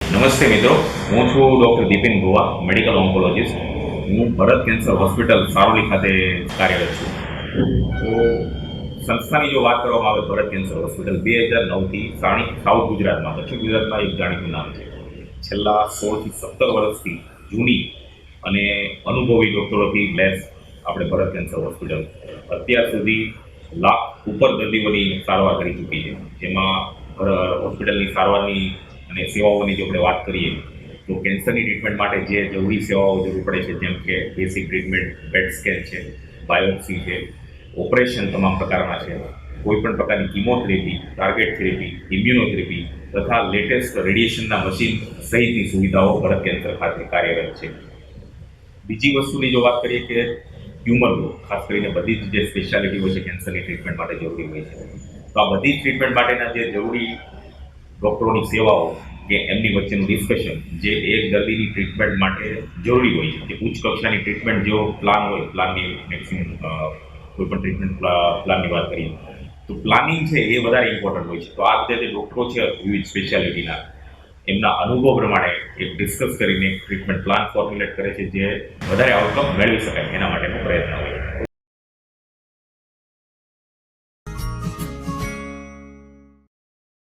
નમસ્તે મિત્રો, હું છું ડૉક્ટર દીપિન ગોવા, મેડિકલ ઓન્કોલોજીસ્ટ. હું ભરત કેન્સર હોસ્પિટલ સારોલી ખાતે કાર્યરત છું. તો સંસ્થાની જો વાત કરવામાં આવે, ભરત કેન્સર હોસ્પિટલ 2009થી સાઉથ ગુજરાતમાં, દક્ષિણ ગુજરાતમાં એક જાણીતું નામ છે. છેલ્લા 16થી 17 વર્ષથી જૂની અને અનુભવી ડૉક્ટરોથી લેસ આપણે ભરત કેન્સર હોસ્પિટલ અત્યાર સુધી લાખ ઉપર દર્દીઓની સારવાર કરી ચૂકી છે. જેમાં હોસ્પિટલની સારવારની અને સેવાઓની જો આપણે વાત કરીએ તો કેન્સરની ટ્રીટમેન્ટ માટે જે જરૂરી સેવાઓ જરૂર પડે છે, જેમ કે બેસિક ટ્રીટમેન્ટ, પેટ સ્કેન છે, બાયોપ્સી છે, ઓપરેશન તમામ પ્રકારના છે, કોઈપણ પ્રકારની કિમોથેરેપી, ટાર્ગેટ થેરેપી, ઇમ્યુનોથેરેપી તથા લેટેસ્ટ રેડિયેશનના મશીન સહિતની સુવિધાઓ ભરત કેન્સર ખાતે કાર્યરત છે. બીજી વસ્તુની જો વાત કરીએ કે ટ્યુમર ગ્રોથ, ખાસ કરીને બધી જ જે સ્પેશિયાલિટીઓ છે કેન્સરની ટ્રીટમેન્ટ માટે જરૂરી હોય છે, તો આ બધી જ ટ્રીટમેન્ટ માટેના જે જરૂરી ડૉક્ટરોની સેવાઓ કે એમની વચ્ચેનું ડિસ્કશન જે એક દર્દીની ટ્રીટમેન્ટ માટે જરૂરી હોય છે, જે ઉચ્ચ કક્ષાની ટ્રીટમેન્ટ જેવો પ્લાન હોય, પ્લાનની મેક્સિમમ કોઈપણ ટ્રીટમેન્ટ પ્લાનની વાત કરીએ તો પ્લાનિંગ છે એ વધારે ઇમ્પોર્ટન્ટ હોય છે. તો આ રીતે જે ડૉક્ટરો છે વિવિધ સ્પેશિયાલિટીના, એમના અનુભવ પ્રમાણે એક ડિસ્કસ કરીને ટ્રીટમેન્ટ પ્લાન ફોર્મ્યુલેટ કરે છે, જે વધારે આઉટકમ મેળવી શકાય એના માટેનો પ્રયત્ન હોય છે.